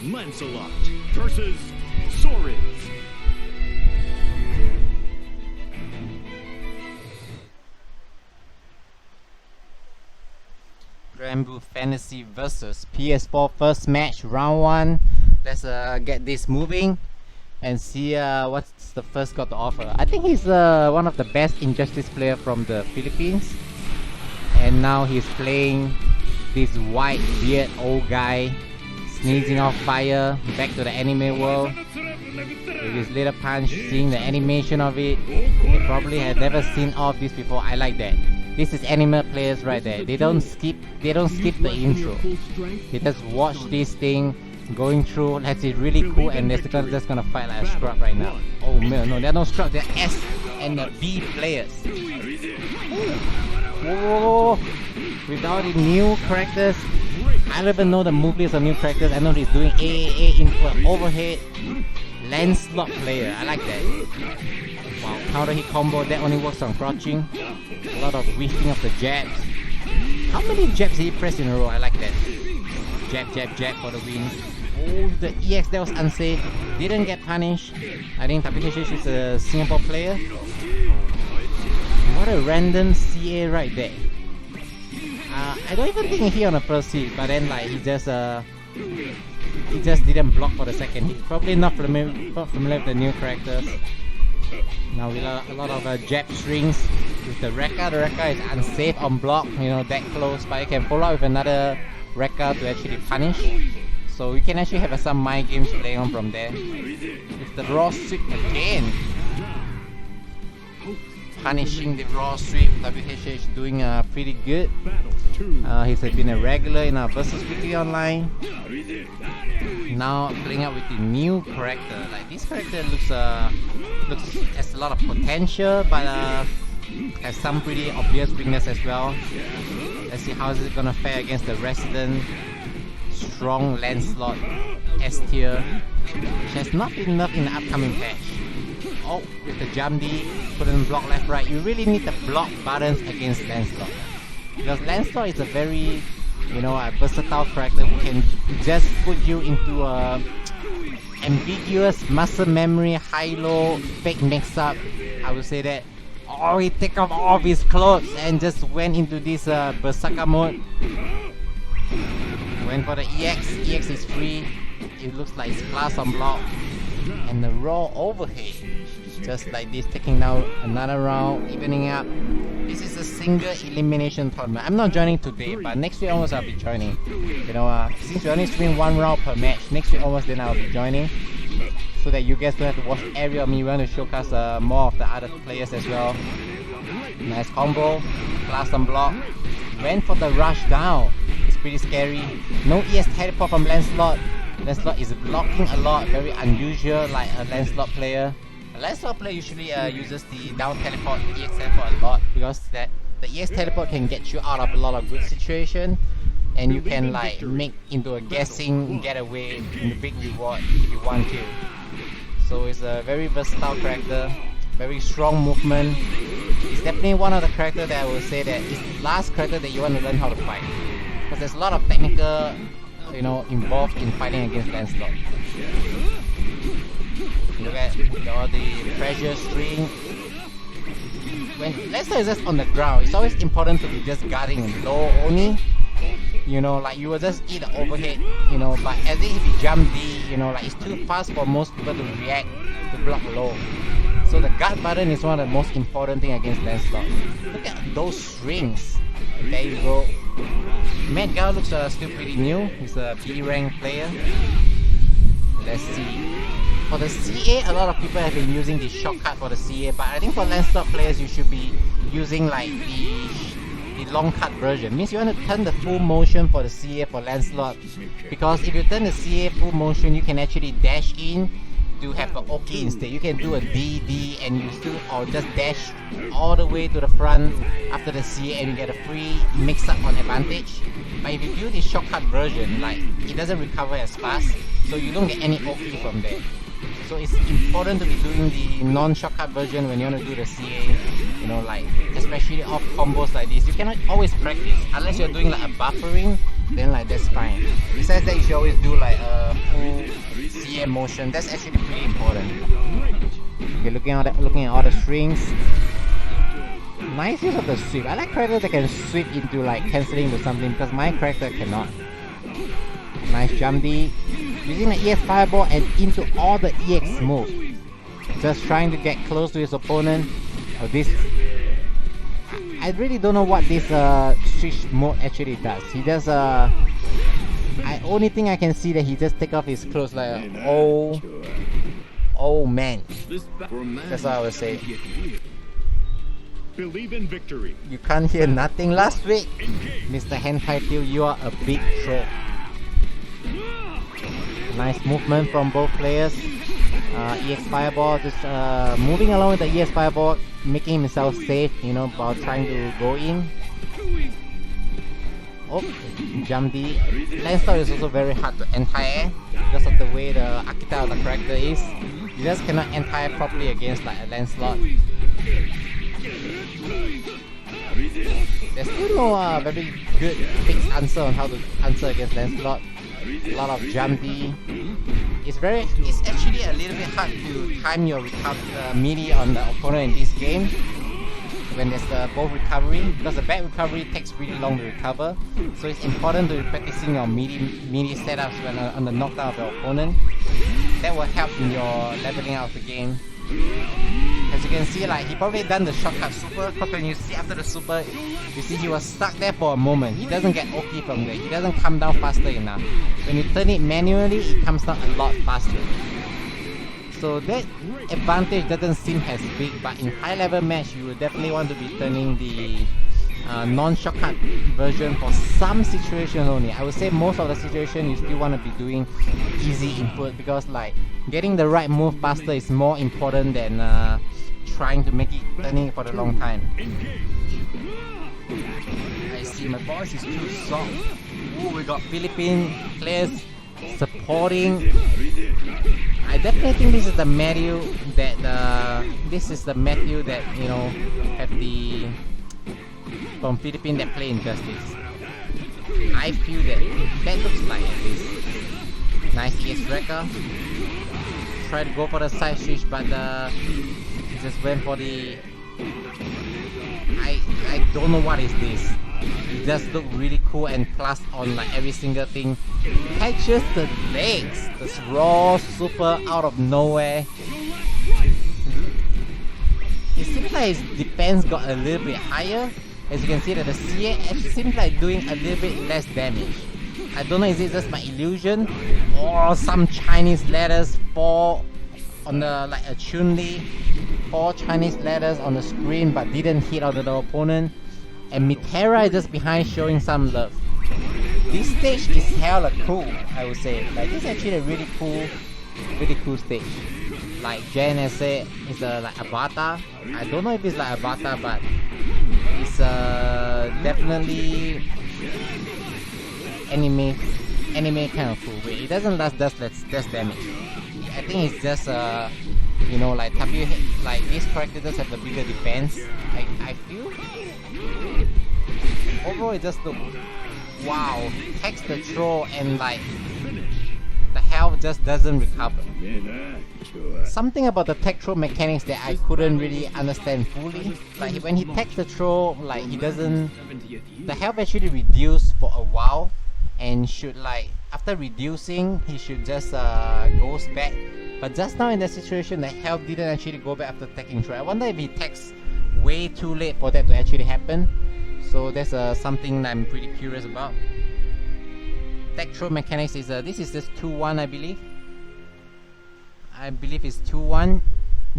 Lancelot versus Sorin. Granblue Fantasy versus PS4 first match, round 1. Let's get this moving and see what's the first got to offer. I think he's one of the best Injustice player from the Philippines, and now he's playing this white beard old guy sneezing off fire back to the anime world with his little punch. Seeing the animation of it, they probably had never seen all of this before. I like that. This is anime players right there. They don't skip the intro. They just watch this thing going through. That's it, really cool, and they're just gonna fight like a scrub right now. Oh man, no, they're no scrub, they're S and the B players. Whoa, without the new characters, I don't even know the movies of new characters. I know he's doing AAA into an overhead Lancelot player. I like that. Wow, counter hit combo, that only works on crouching. A lot of whiffing of the jabs. How many jabs did he press in a row? I like that. Jab, jab, jab for the win. Oh, the EX, that was unsafe. Didn't get punished. I think WHH is a Singapore player. What a random CA right there. I don't even think he on the first hit, but then like he just didn't block for the second hit. Probably not familiar with the new characters. Now with a lot of jab strings with the Rekka. The Rekka is unsafe on block, that close, but you can follow up with another Rekka to actually punish. So you can actually have some mind games playing on from there. With the raw sweep again. Punishing the raw sweep, WHH doing pretty good. He's been a regular in our versus weekly online. Now playing out with the new character. Like this character looks has a lot of potential, but has some pretty obvious weakness as well. Let's see how is it gonna fare against the resident strong Lancelot S tier, which has not been nerfed in the upcoming patch. Oh, with the jump D, couldn't block left right. You really need the block buttons against Lancelot, because Lancelot is a very, a versatile character who can just put you into a ambiguous muscle memory, high-low, fake mix-up. I would say that. Oh, he took off all of his clothes and just went into this berserker mode. Went for the EX. EX is free. It looks like it's plus on block. And the raw overhead. Just like this, taking down another round, evening up. This is a single elimination tournament. I'm not joining today, but next week onwards I'll be joining. Since we only stream one round per match, next week onwards then I'll be joining, so that you guys don't have to watch every of me. We want to showcase more of the other players as well. Nice combo, blast on block. Went for the rush down. It's pretty scary. No ES teleport from Lancelot. Lancelot is blocking a lot, very unusual like a Lancelot player. A Lancelot player usually uses the down teleport, EX teleport a lot, because the EX teleport can get you out of a lot of good situation, and you can like make into a guessing getaway in the big reward if you want to. So it's a very versatile character, very strong movement. It's definitely one of the characters that I will say that is the last character that you want to learn how to fight, because there's a lot of technical involved in fighting against Lancelot. Look at all the pressure string. When Lancelot is just on the ground, it's always important to be just guarding low only. Like you will just eat the overhead, but as if you jump D, like it's too fast for most people to react to block low. So the guard button is one of the most important thing against Lancelot. Look at those strings. There you go. Matthewgaw looks still pretty new. He's a B rank player. Let's see. For the CA, a lot of people have been using the shortcut for the CA, but I think for Lancelot players, you should be using like the long cut version. Means you want to turn the full motion for the CA for Lancelot, because if you turn the CA full motion, you can actually dash in to have an OK instead. You can do a DD and you still, or just dash all the way to the front after the CA and you get a free mix up on advantage. But if you do the shortcut version, like it doesn't recover as fast, so you don't get any OK from there. So it's important to be doing the non-shortcut version when you want to do the CA, like especially off combos like this. You cannot always practice unless you're doing like a buffering then like that's fine. Besides that, you should always do like a full CA motion. That's actually pretty important. Okay, looking at all the strings. Nice use of the sweep. I like characters that can sweep into like cancelling to something because my character cannot. Nice jump D. Using the EX Fireball and into all the EX move. Just trying to get close to his opponent. Oh, this. I really don't know what this switch mode actually does. He does only thing I can see that he just take off his clothes like oh man. That's all I would say. Believe in victory. You can't hear nothing last week. Mr. Hentai Teal, you are a big troll. Nice movement from both players. EX Fireball just moving along with the EX Fireball, making himself safe, you know, while trying to go in. Oh, jump D. Lancelot is also very hard to anti-air because of the way the archetype of the character is. You just cannot anti-air properly against like a Lancelot. There's still no very good fixed answer on how to answer against Lancelot. A lot of jump D. It's actually a little bit hard to time your melee on the opponent in this game when there's both recovery, because the back recovery takes really long to recover. So it's important to be practicing your melee setups when on the knockdown of your opponent. That will help in your leveling out of the game. As you can see, like he probably done the shortcut super, because when you see after the super, you see he was stuck there for a moment. He doesn't get OP from there. He doesn't come down faster enough. When you turn it manually, it comes down a lot faster. So that advantage doesn't seem as big, but in high level match, you will definitely want to be turning the non-shortcut version for some situations only. I would say most of the situation you still want to be doing easy input, because like getting the right move faster is more important than trying to make it turning for a long time. I see my voice is too soft. Ooh, we got Philippine players supporting. I definitely think this is the Matthew that you know have the from Philippines that play Injustice. I feel that looks like at least. Nice EX Wrecker. Try to go for the side switch, but just went for the. I don't know what is this. It does look really cool, and plus on like every single thing, catches the legs. This raw super out of nowhere. It seems like his defense got a little bit higher. As you can see that the CA seems like doing a little bit less damage. I don't know, is it just my illusion or some Chinese letters fall on the like a Chun-Li, 4 Chinese letters on the screen but didn't hit out of the opponent, and Mitera is just behind showing some love. This stage is hella cool, I would say. Like this is actually a really cool stage. Like Jen has said, it's a like avatar. I don't know if it's like avatar, but it's definitely anime kind of cool. It doesn't last less damage. I think it's just you know, like like these characters have a bigger defense. I feel overall it just looks wow. Takes the throw and like the health just doesn't recover. Something about the tech throw mechanics that I couldn't really understand fully. Like when he takes the throw, like he doesn't. The health actually reduced for a while, and should like after reducing, he should just goes back. But just now in the situation, the health didn't actually go back after taking throw. I wonder if he takes way too late for that to actually happen. So that's something that I'm pretty curious about. Tech throw mechanics is this is just 2-1, I believe. I believe it's 2-1.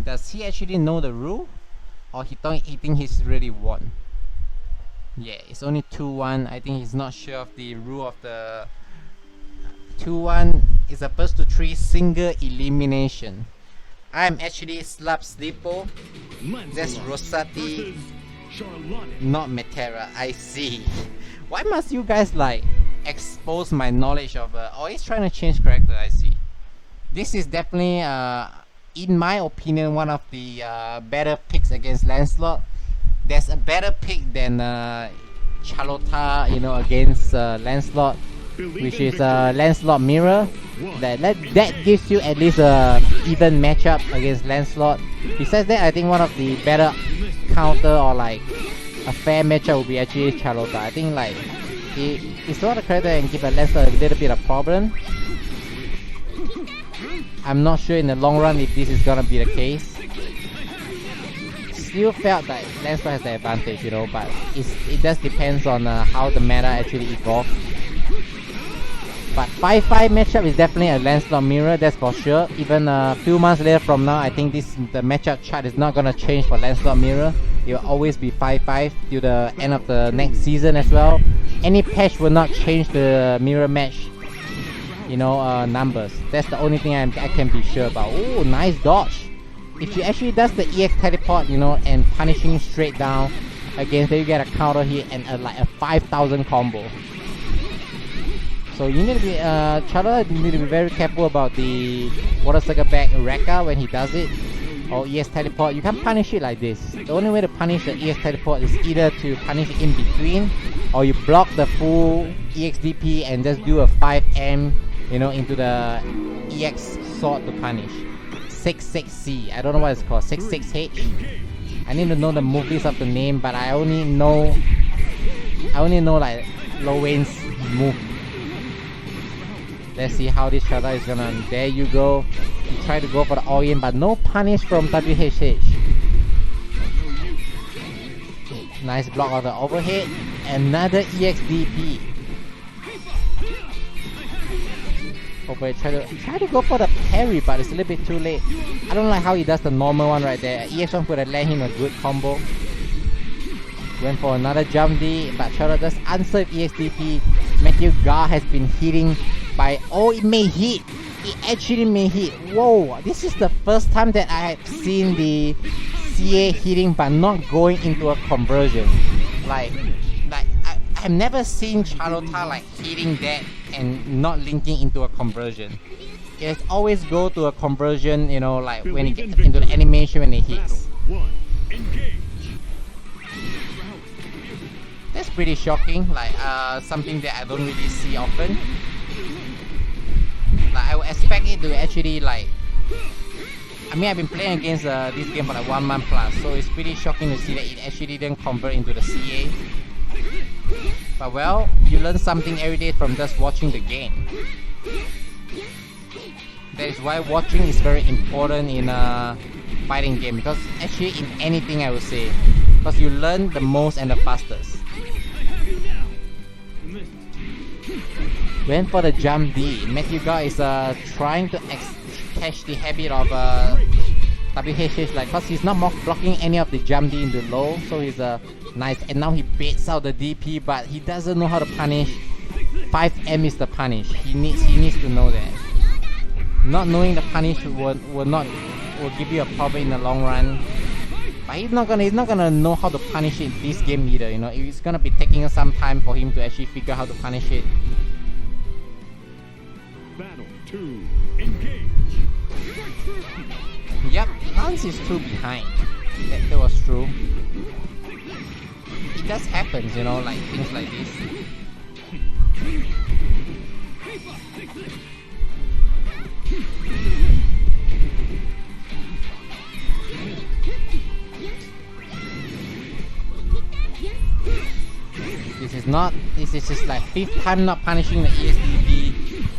Does he actually know the rule, or he think he's really won? Yeah, it's only 2-1. I think he's not sure of the rule of the 2-1 is opposed to 3 single elimination. I'm actually Slap Sleepo. That's Rosati, not Metera. I see. Why must you guys like expose my knowledge of always trying to change character? I see. This is definitely in my opinion one of the better picks against Lancelot. There's a better pick than Charlotta, you know, against Lancelot, which is Lancelot mirror. That gives you at least a even matchup against Lancelot. Besides that, I think one of the better counter or like a fair matchup would be actually Charlotta. I think like it's not a character that can give a Lancelot a little bit of problem. I'm not sure in the long run if this is gonna be the case. Still felt that Lancelot has the advantage, you know, but it does depends on how the meta actually evolves. But 5-5 matchup is definitely a Lancelot mirror, that's for sure. Even a few months later from now, I think the matchup chart is not gonna change for Lancelot mirror. It will always be 5-5 till the end of the next season as well. Any patch will not change the mirror match, you know, numbers. That's the only thing I can be sure about. Oh, nice dodge. If she actually does the EX teleport, you know, and punishing straight down against, then you get a counter hit and like a 5,000 combo. So you need to be, Charlotte need to be very careful about the water circle back Rekka when he does it. Or EX teleport, you can't punish it like this. The only way to punish the EX teleport is either to punish it in between, or you block the full EXDP and just do a 5M, you know, into the EX sword to punish. 66C, I don't know what it's called, 66H. I need to know the move list of the name, but I only know like Lowen's move. Let's see how this Charlotte is gonna. There you go. You try to go for the all-in, but no punish from WHH. Nice block of the overhead. Another EXDP. Over try to go for the parry, but it's a little bit too late. I don't like how he does the normal one right there. EX1 could have let him a good combo. Went for another jump D, but Charlotte does answer EXDP. Matthewgaw has been hitting by, oh, it may hit. It actually may hit. Whoa, this is the first time that I have seen the CA hitting but not going into a conversion. Like I've never seen Charlotta like hitting that and not linking into a conversion. It always go to a conversion, you know, like when it gets into the animation when it hits. That's pretty shocking, like something that I don't really see often. Like I would expect it to actually like, I mean I've been playing against this game for like 1 month plus, so it's pretty shocking to see that it actually didn't convert into the CA. But well, you learn something every day from just watching the game. That is why watching is very important in a fighting game, because actually in anything I would say, because you learn the most and the fastest. Went for the jump D. Matthewgaw is trying to catch the habit of WHH, like, cause he's not blocking any of the jump D in the low, so he's nice. And now he baits out the DP, but he doesn't know how to punish. 5M is the punish. He needs to know that. Not knowing the punish will give you a problem in the long run. But he's not gonna know how to punish it this game either. You know, it's gonna be taking some time for him to actually figure out how to punish it. Battle 2, engage. Yep, Lance is 2 behind. That was true. It does happen, you know, like things like this. This is just like 5th time not punishing the ESDP.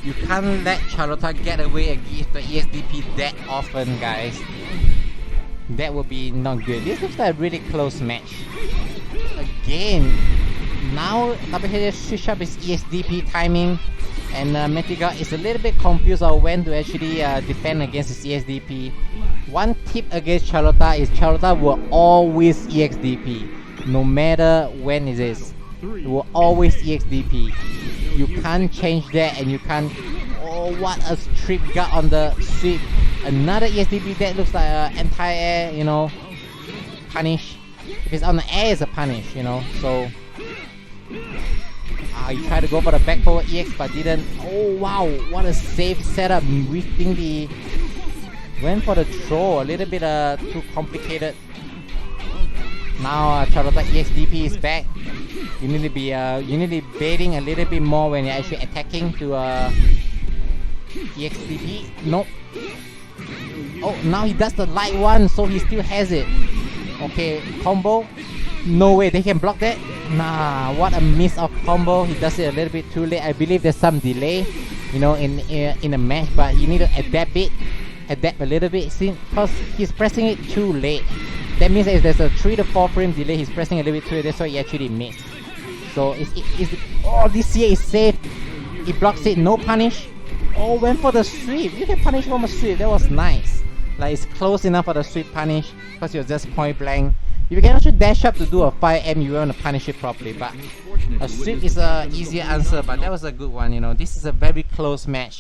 You can't let Charlotta get away against the ESDP that often, guys. That would be not good. This looks like a really close match. Again, now WHH switch up his ESDP timing, and Matthewgaw is a little bit confused on when to actually defend against his ESDP. One tip against Charlotta is Charlotta will always EXDP. No matter when it is. It will always EXDP. You can't change that, and you can't. Oh, what a trip got on the sweep. Another ESDP that looks like an anti-air, you know, punish. If it's on the air, it's a punish, you know. So you try to go for the back forward EX but didn't. Oh wow, what a safe setup. Within the went for the throw, a little bit too complicated. Now Charlotta EXDP is back. You need to be baiting a little bit more when you're actually attacking to EXTP. Nope. Oh, now he does the light one, so he still has it. Okay, combo. No way, they can block that. Nah, what a miss of combo. He does it a little bit too late. I believe there's some delay, you know, in a match, but you need to adapt a little bit, see, because he's pressing it too late. That means if there's a 3 to 4 frame delay, he's pressing a little bit too late. That's why he actually missed. So oh, this here is safe. He blocks it, no punish. Oh, went for the sweep. You can punish from a sweep. That was nice. Like, it's close enough for the sweep punish because you're just point blank. If you can actually dash up to do a 5M, you want to punish it properly. But a sweep is a easier answer. But that was a good one. You know, this is a very close match.